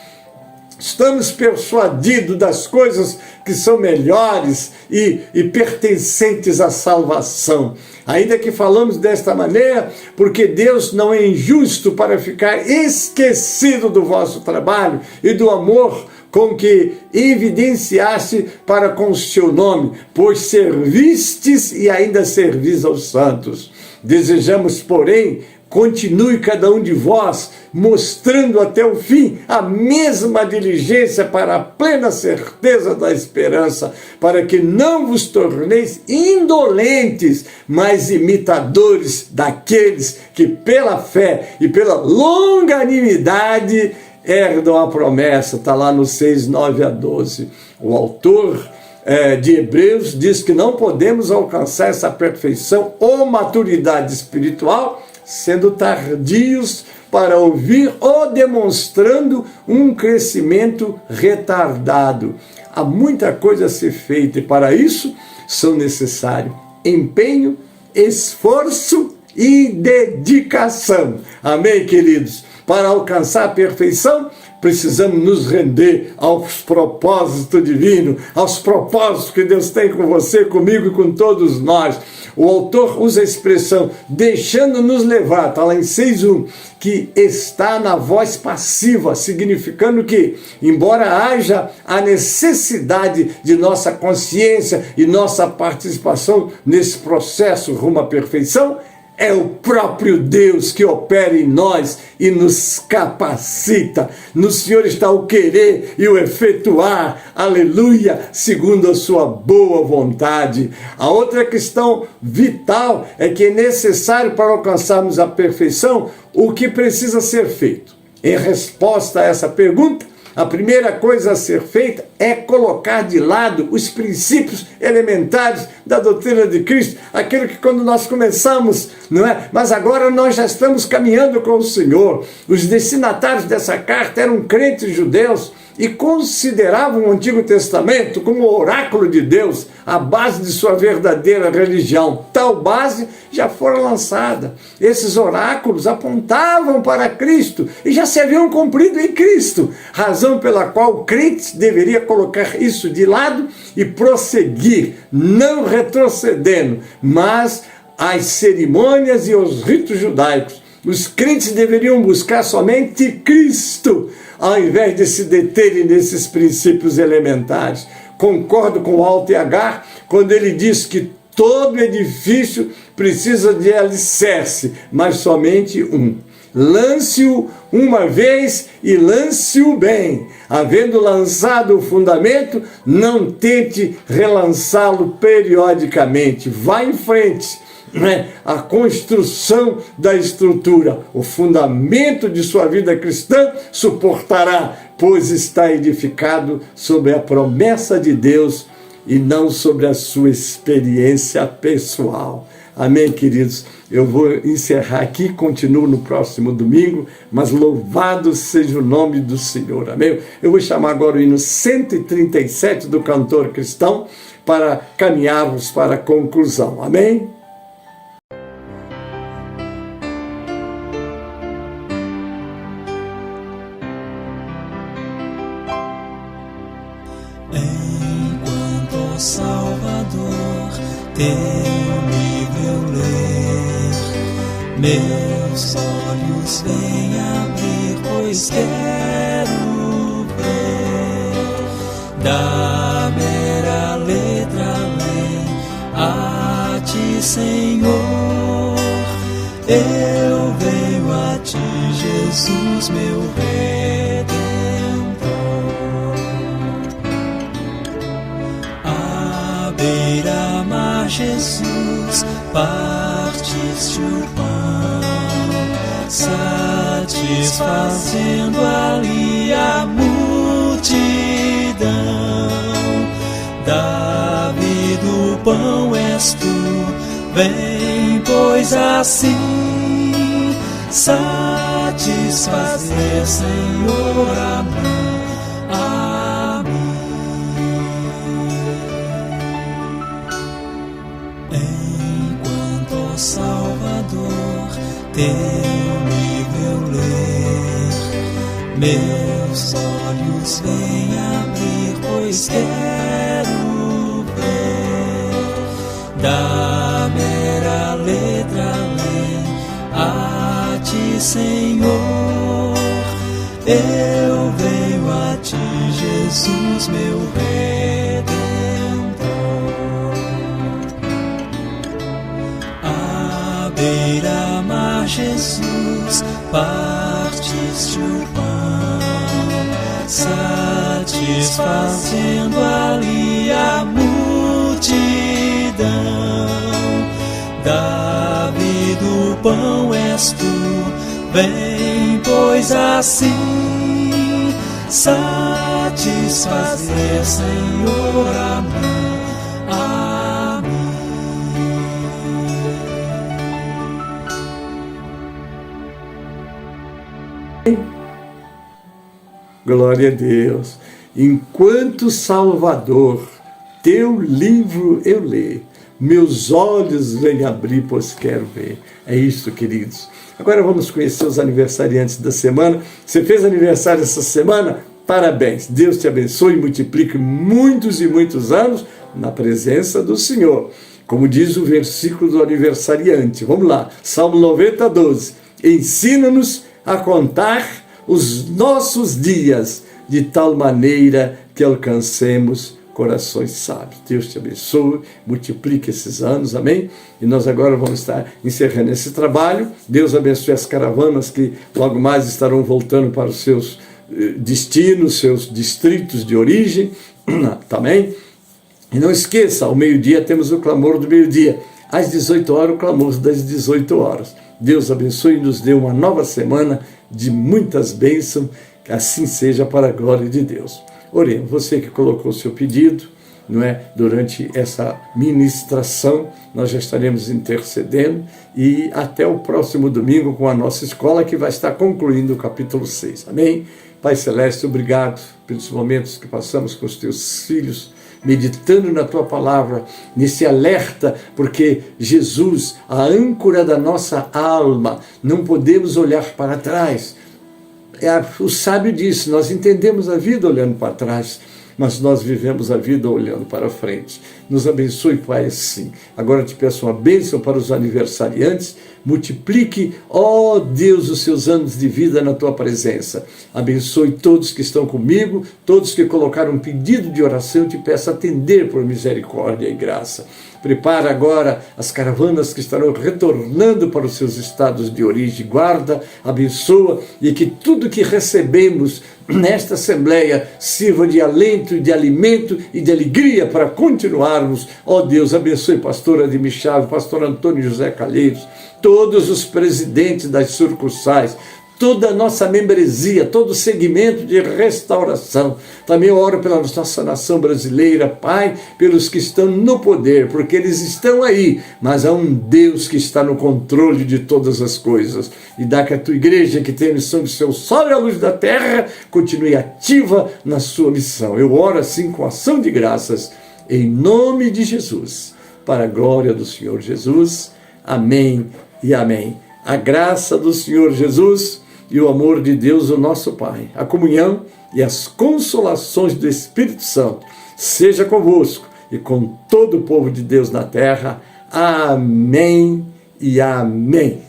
estamos persuadidos das coisas que são melhores e pertencentes à salvação. Ainda que falamos desta maneira, porque Deus não é injusto para ficar esquecido do vosso trabalho e do amor com que evidenciaste para com o seu nome, pois servistes e ainda servis aos santos. Desejamos, porém, continue cada um de vós mostrando até o fim a mesma diligência para a plena certeza da esperança, para que não vos torneis indolentes, mas imitadores daqueles que pela fé e pela longanimidade herdam a promessa. Está lá no 6, 9 a 12. O autor de Hebreus diz que não podemos alcançar essa perfeição ou maturidade espiritual sendo tardios para ouvir ou demonstrando um crescimento retardado. Há muita coisa a ser feita e para isso são necessários empenho, esforço e dedicação. Amém, queridos? Para alcançar a perfeição, precisamos nos render aos propósitos divinos, aos propósitos que Deus tem com você, comigo e com todos nós. O autor usa a expressão deixando-nos levar, está lá em 6:1, que está na voz passiva, significando que, embora haja a necessidade de nossa consciência e nossa participação nesse processo rumo à perfeição, é o próprio Deus que opera em nós e nos capacita. No Senhor está o querer e o efetuar, aleluia, segundo a sua boa vontade. A outra questão vital é que é necessário para alcançarmos a perfeição o que precisa ser feito. Em resposta a essa pergunta, a primeira coisa a ser feita é colocar de lado os princípios elementares da doutrina de Cristo, aquilo que quando nós começamos, não é? Mas agora nós já estamos caminhando com o Senhor. Os destinatários dessa carta eram crentes judeus e consideravam o Antigo Testamento como o oráculo de Deus, a base de sua verdadeira religião. Tal base já fora lançada. Esses oráculos apontavam para Cristo e já se haviam cumprido em Cristo, razão pela qual o crente deveria colocar isso de lado e prosseguir, não retrocedendo, mas as cerimônias e os ritos judaicos. Os crentes deveriam buscar somente Cristo, ao invés de se deterem nesses princípios elementares. Concordo com o Walter H. quando ele diz que todo edifício precisa de alicerce, mas somente um. Lance-o uma vez e lance-o bem. Havendo lançado o fundamento, não tente relançá-lo periodicamente. Vá em frente. A construção da estrutura, o fundamento de sua vida cristã suportará, pois está edificado sobre a promessa de Deus e não sobre a sua experiência pessoal. Amém, queridos? Eu vou encerrar aqui, continuo no próximo domingo, mas louvado seja o nome do Senhor. Amém? Eu vou chamar agora o hino 137 do cantor cristão para caminharmos para a conclusão. Amém? Salvador, teu livro ler, meus olhos vêm abrir, pois quero ver da mera letra além a ti, Senhor. Eu venho a ti, Jesus, meu Redentor. Beira-mar, Jesus, partiste o pão, satisfazendo ali a multidão. Davi do pão és tu, vem, pois assim satisfazer, Senhor, a mim. Salvador, teu livro eu ler, meus olhos vêm abrir, pois quero ver da mera letra além a ti, Senhor. Eu venho a ti, Jesus, meu Redentor. Beira-mar, Jesus, partiste o pão, satisfazendo ali a multidão. Davi do pão és tu, vem, pois assim satisfazer, Senhor, a mim. Glória a Deus. Enquanto Salvador, teu livro eu leio, meus olhos vêm abrir, pois quero ver. É isso, queridos. Agora vamos conhecer os aniversariantes da semana. Você fez aniversário essa semana? Parabéns. Deus te abençoe e multiplique muitos e muitos anos na presença do Senhor. Como diz o versículo do aniversariante. Vamos lá. Salmo 90, 12. Ensina-nos a contar os nossos dias de tal maneira que alcancemos corações sábios. Deus te abençoe, multiplique esses anos, amém? E nós agora vamos estar encerrando esse trabalho. Deus abençoe as caravanas que logo mais estarão voltando para os seus destinos, seus distritos de origem, também. E não esqueça, ao meio-dia temos o clamor do meio-dia. Às 18 horas, o clamor das 18 horas. Deus abençoe e nos dê uma nova semana de muitas bênçãos, que assim seja para a glória de Deus. Oremos, você que colocou o seu pedido, não é? Durante essa ministração, nós já estaremos intercedendo e até o próximo domingo com a nossa escola que vai estar concluindo o capítulo 6. Amém? Pai Celeste, obrigado pelos momentos que passamos com os teus filhos, meditando na tua palavra, nesse alerta, porque Jesus, a âncora da nossa alma, não podemos olhar para trás. O sábio disse, nós entendemos a vida olhando para trás, mas nós vivemos a vida olhando para frente. Nos abençoe, Pai, assim. Agora te peço uma bênção para os aniversariantes. Multiplique, ó Deus, os seus anos de vida na tua presença. Abençoe todos que estão comigo, todos que colocaram um pedido de oração. Eu te peço atender por misericórdia e graça. Prepara agora as caravanas que estarão retornando para os seus estados de origem. Guarda, abençoa e que tudo que recebemos nesta assembleia sirva de alento, de alimento e de alegria para continuarmos. Ó Deus, abençoe pastor Ademir Chaves, pastor Antônio José Calheiros, todos os presidentes das sucursais, toda a nossa membresia, todo o segmento de restauração. Também eu oro pela nossa nação brasileira, Pai, pelos que estão no poder, porque eles estão aí, mas há um Deus que está no controle de todas as coisas. E dá que a tua igreja, que tem a missão de ser o sol e a luz da terra, continue ativa na sua missão. Eu oro assim com ação de graças, em nome de Jesus, para a glória do Senhor Jesus. Amém e amém. A graça do Senhor Jesus e o amor de Deus, o nosso Pai, a comunhão e as consolações do Espírito Santo, seja convosco e com todo o povo de Deus na terra. Amém e amém.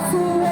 Céu